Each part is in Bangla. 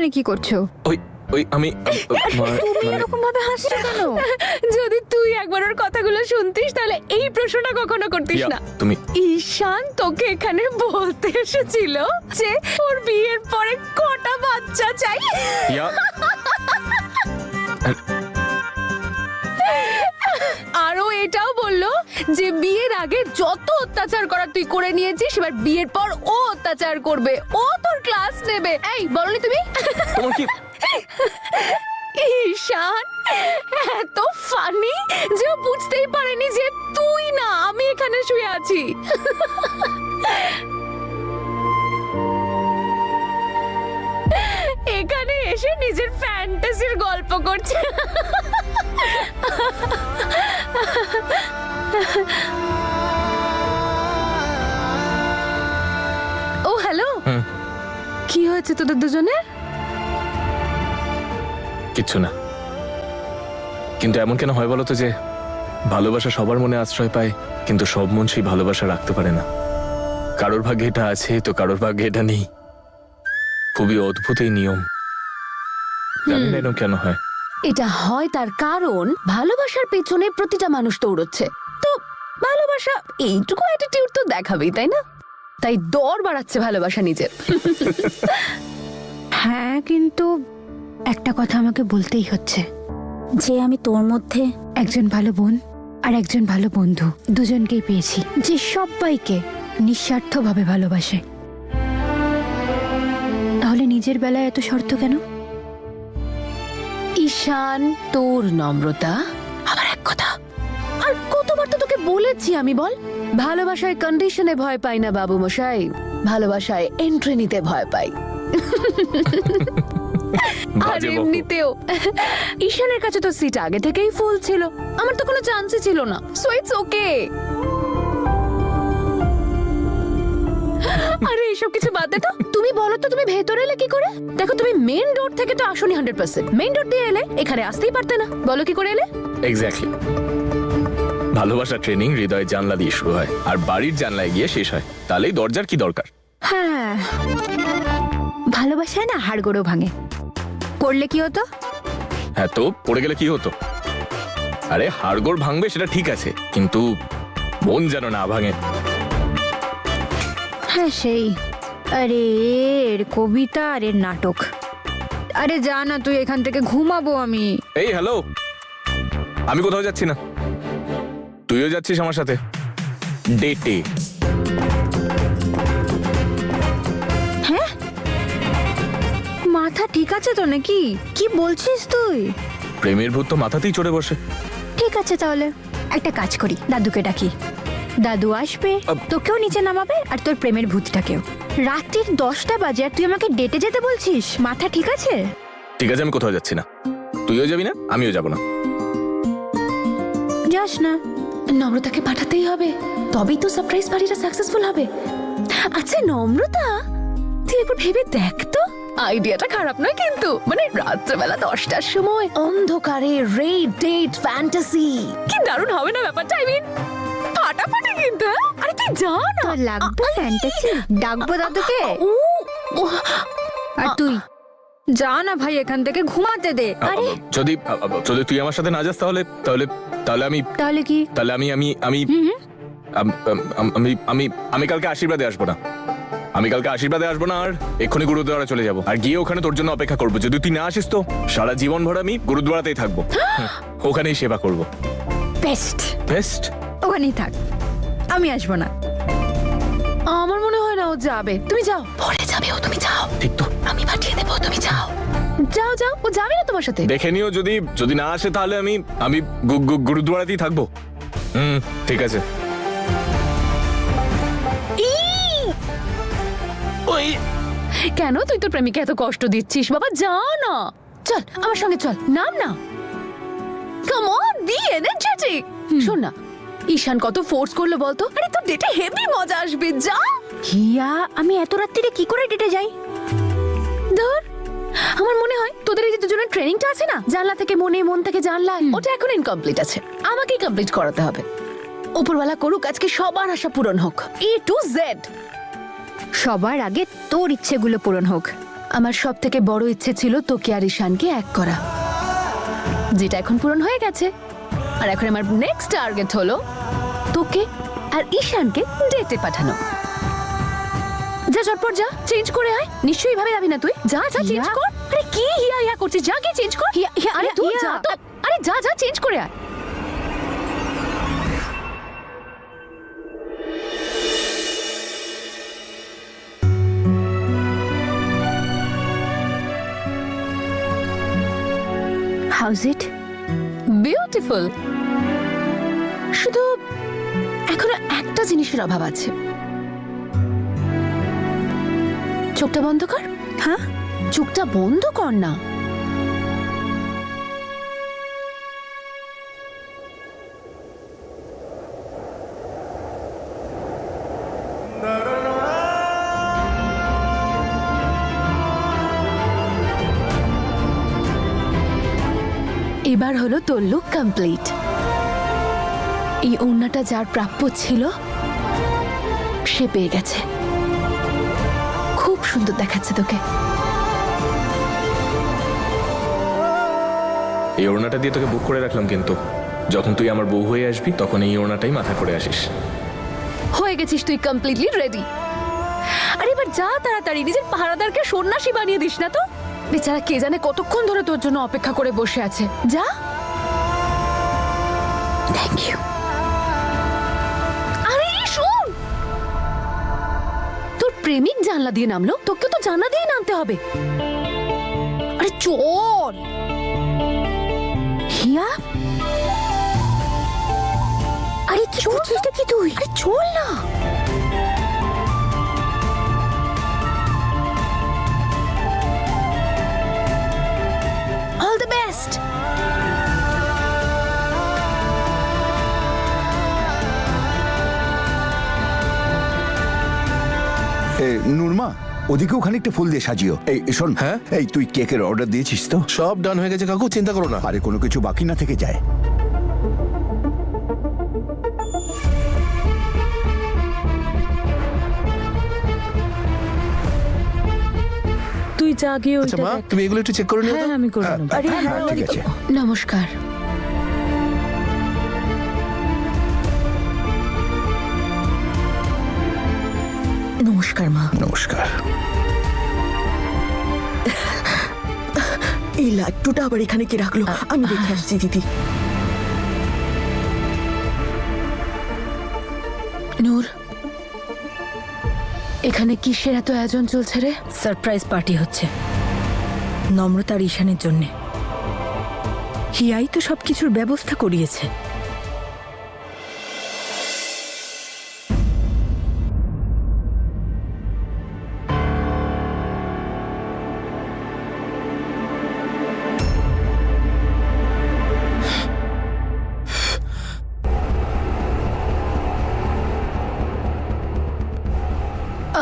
এখানে কি করছো? ওই ওই আমি তুমি এরকম ভাবে হাসছো কেন? যদি তুই একবার ওর কথাগুলো শুনতিস তাহলে এই প্রশ্নটা কখনো করতিস না। তুমি ঈশান তোকে এখানে বলতে এসেছিল যে ওর বিয়ের পরে কটা বাচ্চা চাই। ইয়া আরো এটাও বললো যে বিয়ের আগে যত অত্যাচার করার তুই করে নিয়েছিস, এবার বিয়ের পর ও অত্যাচার করবে, ও তোর ক্লাস নেবে। এই বলনি তুমি? তোমার কি ঈশান এত ফানি যে ও বুঝতেই পারেনি যে তুই না আমি এখানে শুয়ে আছি। এখানে এসে নিজের ফ্যান্টাসির গল্প করছে। ও হ্যালো, কি হয়েছে তোদের দুজনের? কিচ্ছু না, কিন্তু এমন কেন হয় বলো তো যে ভালোবাসা সবার মনে আশ্রয় পায়, কিন্তু সব মন সেই ভালোবাসা রাখতে পারে না। কারোর ভাগ্যে এটা আছে তো কারোর ভাগ্যে এটা নেই। খুবই অদ্ভুত এই নিয়ম, জানি না এরকম কেন হয়। এটা হয় তার কারণ ভালোবাসার পেছনে প্রতিটা মানুষ দৌড়চ্ছে, তো ভালোবাসা এইটুকু অ্যাটিটিউড তো দেখাবেই, তাই না? তাই দর বাড়াচ্ছে ভালোবাসা নিজের। হ্যাঁ, কিন্তু একটা কথা আমাকে বলতেই হচ্ছে যে আমি তোর মধ্যে একজন ভালো বোন আর একজন ভালো বন্ধু দুজনকেই পেয়েছি, যে সবাইকে নিঃস্বার্থভাবে ভালোবাসে। তাহলে নিজের বেলায় এত শর্ত কেন? ঈশান, তোর নম্রতা আবার এক কথা। আর কতবার তো তোকে বলেছি আমি, বল ভালোবাসায় কন্ডিশনে ভয় পাই না বাবু মশাই, ভালোবাসায় এন্ট্রি নিতে ভয় পাই। আর বাজে বকো। এমনিতেও ঈশানের কাছে তো সিট আগে থেকেই ফুল ছিল, আমার তো কোনো চান্সই ছিল না, সো ইটস ওকে। আরে এইসব কিছু বাদ দে তো, তুমি বলো তো তুমি ভেতরে এলে কি করে? দেখো তুমি মেইন রোড থেকে তো আসোনি 100%, মেইন রোড দিয়ে এলে এখানে আসতেই পারতে না, বলো কি করে এলে? এক্স্যাক্টলি, ভালোবাসা ট্রেনিং হৃদয় জানলা দিয়ে শুরু হয় আর বাড়ির জানলায় গিয়ে শেষ হয়। তাহলেই দরজার কি দরকার? হ্যাঁ, ভালোবাসায় না হাড়গোড়ও ভাঙে। পড়লে কি হতো? হ্যাঁ, তো পড়ে গেলে কি হতো? আরে হাড়গোড় ভাঙবে সেটা ঠিক আছে, কিন্তু মন যেন না ভাঙে। হ্যাঁ সেই, আরে এর কবিতা আর এর নাটক। আরে যা না তুই এখান থেকে, ঘুমাবো আমি। এই হ্যালো, আমি কোথাও যাচ্ছি না, তুইও যাচ্ছিস আমার সাথে ডেটে। মাথা ঠিক আছে তো নাকি? কি বলছিস তুই? প্রেমের ভূত তো মাথাতেই চড়ে বসে। ঠিক আছে তাহলে একটা কাজ করি, দাদুকে ডাকি। দাদু আসবে, তোকেও নিচে নামাবে আর তোর প্রেমের ভূতটাকেও। রাত্রির 10টা বাজে আর তুই আমাকে ডেটে যেতে বলছিস? মাথা ঠিক আছে? ঠিক আছে, আমি কোথাও যাচ্ছি না, তুইও যাবি না আমিও যাব না। যাস না? নম্রতাকে পাঠাতেই হবে, তবেই তো সারপ্রাইজ পার্টিটা সাকসেসফুল হবে। আচ্ছা নম্রতা, তুই একবার ভেবে দেখ তো, আইডিয়াটা খারাপ নয় কিন্তু, মানে রাত্রেবেলা 10টার সময় অন্ধকারে রেড ডেট ফ্যান্টাসি, কি দারুণ হবে না ব্যাপারটা? আই মিন ফাটাফাটি কিন্তু। হ্যাঁ? আরে তুই যা না, তোর লাগবে ফ্যান্টাসি? ডাকবো দাদুকে? ও আর তুই যা না ভাই, এখান থেকে ঘুমাতে দে। আরে যদি যদি তুই আমার সাথে না যাস তাহলে তাহলে তাহলে আমি তাহলে কি? তাহলে আমি আমি আমি আমি আমি আমি কালকে আশীর্বাদে আসবো না। আমি কালকে আশীর্বাদে আসবো না, আর এক্ষুনি গুরুদ্বারা চলে যাবো আর গিয়ে ওখানে তোর জন্য অপেক্ষা করবো। যদি তুই না আসিস তো সারা জীবন ভর আমি গুরুদ্বারাতেই থাকবো, ওখানেই সেবা করবো। বেস্ট, বেস্ট, ওখানেই থাক, আমি আসবো না। আমার মনে হয় না ও যাবে, তুমি যাও। পরে যাবে ও, তুমি যাও। ঠিক তো? আমি পাঠিয়ে দেবো, তুমি যাও। যাও যাও, ও যাবে না তোমার সাথে। দেখে নিও, যদি যদি না আসে তাহলে আমি আমি গুরুদ্বারাতেই থাকবো। ঠিক আছে। ওই কেন তুই তোর প্রেমিকা এত কষ্ট দিচ্ছিস? বাবা যা না, চল আমার সঙ্গে চল, নাম না। Come on, be energetic. শোন না, ঈশান কত ফোর্স করলো বলতো? আরে তোর ডেটে হেভি মজা আসবে, যা। হিয়া, আমি এত রাত্রিরে কি করে ডেটে যাই? ধর, আমার মনে হয় তোদের এই যে দুজনের ট্রেনিংটা আছে না, জানলা থেকে মনে, মন থেকে জানলা, ওটা এখন ইনকমপ্লিট আছে, আমাকেই কমপ্লিট করাতে হবে। উপরওয়ালা করুক আজকে সবার আশা পূরণ হোক, A to Z। সবার আগে তোর ইচ্ছেগুলো পূরণ হোক, আমার সব থেকে বড় ইচ্ছে ছিল তোকে আর ঈশানকে এক করা, যেটা এখন পূরণ হয়ে গেছে। আর এখন আমার নেক্সট টার্গেট হলো তোকে আর ঈশানকে ডেটে পাঠানো। যা ঝটপট যা, চেঞ্জ করে আয়। নিশ্চয়ই ভাবে যাবি না তুই, যা যা চেঞ্জ হিয়া? কর। আরে কি হিয়া হিয়া করছিস, যা গিয়ে চেঞ্জ কর। আরে তুই হিয়া। যা তো, আরে যা যা চেঞ্জ করে আয়। হাউজ ইট? বিউটিফুল। শুধু এখনো একটা জিনিসের অভাব আছে। চোখটা বন্ধ কর। হ্যাঁ, চোখটা বন্ধ কর না। এবার হলো তোর লুক কমপ্লিট। এই ওড়নাটা যার প্রাপ্য ছিল সে পেয়ে গেছে। খুব সুন্দর দেখাচ্ছে তোকে। এই ওড়নাটা দিয়ে তোকে বুক করে রাখলাম, কিন্তু যখন তুই আমার বউ হয়ে আসবি তখন এই ওড়নাটাই মাথা করে আসিস। হয়ে গেছিস তুই কমপ্লিটলি রেডি। আর এবার যা তাড়াতাড়ি, নিজের পাহারাদারকে সন্ন্যাসী বানিয়ে দিস না তো। বেচারা কে জানে কতক্ষণ ধরে তোর জন্য অপেক্ষা করে বসে আছে। যা। Thank you. আরে শোন, তোর প্রেমিক জানলা দিয়ে নামলো, তোকে তো জানলা দিয়ে নামতে হবে। আরে চল। হিয়া, আরে কি করছিস কি তুই? আরে চল না। All the best. নুরমা, ওদিকেও খানিকটা ফুল দিয়ে সাজিও। এই শোন, হ্যাঁ? এই তুই কেকের অর্ডার দিয়েছিস তো? সব ডান হয়ে গেছে কাকু, চিন্তা করো না। আরে কোনো কিছু বাকি না থেকে যায়। তুই যা গিয়ে আচ্ছা ওইটা মা, দেখ। তুমি এগুলো একটু চেক করে নিও তো। হ্যাঁ, আমি করে নেবো। আরে হ্যাঁ, ঠিক আছে। নমস্কার। নমস্কার মা। নমস্কার। এই লাড্ডুটা আবার এখানে কে রাখলো? আমি দেখে আসছি দিদি। নূর, এখানে কিসের এত আয়োজন চলছে রে? সারপ্রাইজ পার্টি হচ্ছে নম্রতার ঈশানের জন্য। হিয়াই তো সবকিছুর ব্যবস্থা করিয়েছে।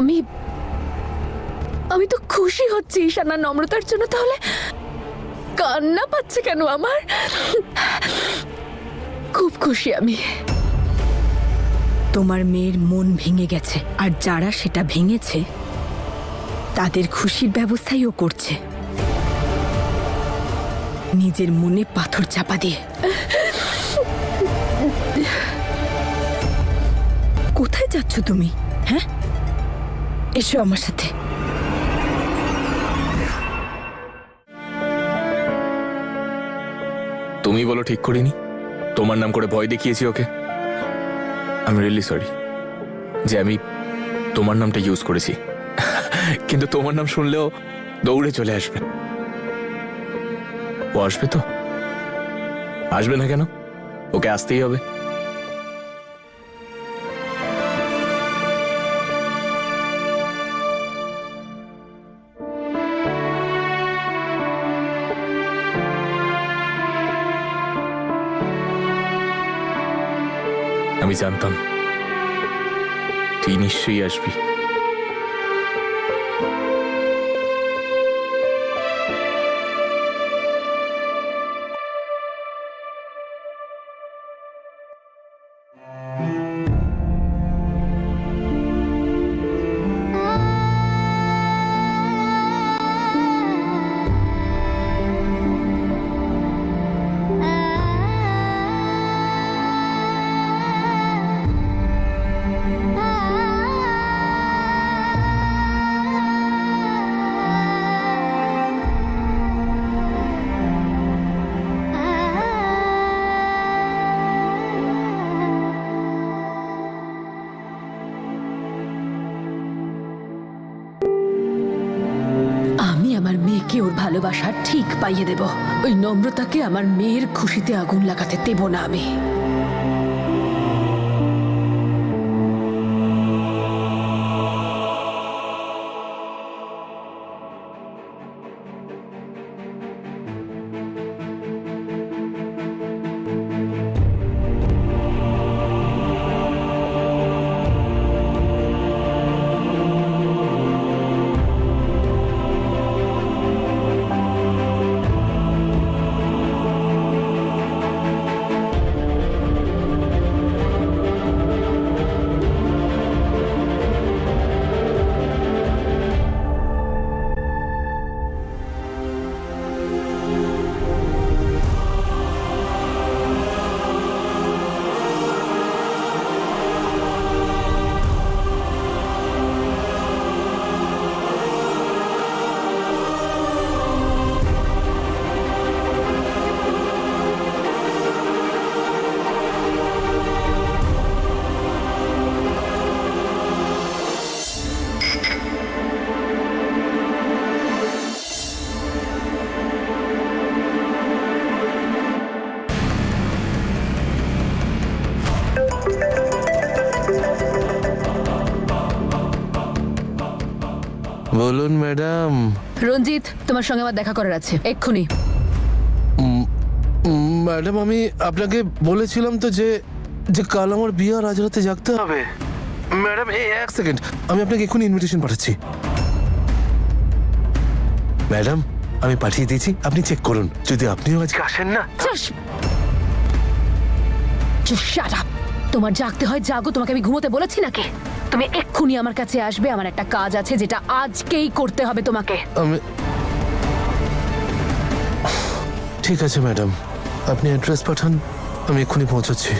আমি আমি তো খুশি হচ্ছি ঈশান আর নম্রতার জন্য। তাহলে কান্না পাচ্ছে কেন আমার? খুব খুশি আমি। তোমার মেয়ের মন ভেঙে গেছে, আর যারা সেটা ভেঙেছে তাদের খুশির ব্যবস্থাই ও করছে, নিজের মনে পাথর চাপা দিয়ে। কোথায় যাচ্ছ তুমি? হ্যাঁ, এসো আমার সাথে। তুমি বলো ঠিক করিনি? তোমার নাম করে ভয় দেখিয়েছি ওকে। আমি রিয়েলি সরি যে আমি তোমার নামটা ইউজ করেছি, কিন্তু তোমার নাম শুনলেও দৌড়ে চলে আসবে। ও আসবে তো? আসবে না কেন? ওকে আসতেই হবে। আমি জানতাম তুই নিশ্চয়ই আসবি। ভালোবাসা ঠিক পাইয়ে দেব। ওই নম্রতাকে আমার মেয়ের খুশিতে আগুন লাগাতে দেব না আমি। বলুন ম্যাডাম। রঞ্জিত, তোমার সঙ্গে আমার দেখা করার আছে এক্ষুনি। ম্যাডাম আমি আপনাকে বলেছিলাম তো যে যে কাল আমার বিয়ে, আর আজ রাতে জাগতে হবে। ম্যাডাম এই এক সেকেন্ড, আমি আপনাকে এক্ষুনি ইনভিটেশন পাঠাচ্ছি। ম্যাডাম আমি পাঠিয়ে দিয়েছি, আপনি চেক করুন। যদি আপনিও আজকে আসেন না। Shut up! তোমার জাগতে হয় জাগো, তোমাকে আমি ঘুমোতে বলেছি নাকি? তুমি এক্ষুনি আমার কাছে আসবে, আমার একটা কাজ আছে যেটা আজকেই করতে হবে তোমাকে। আমি ঠিক আছে ম্যাডাম, আপনি অ্যাড্রেস পাঠান, আমি এক্ষুনি পৌঁছচ্ছি।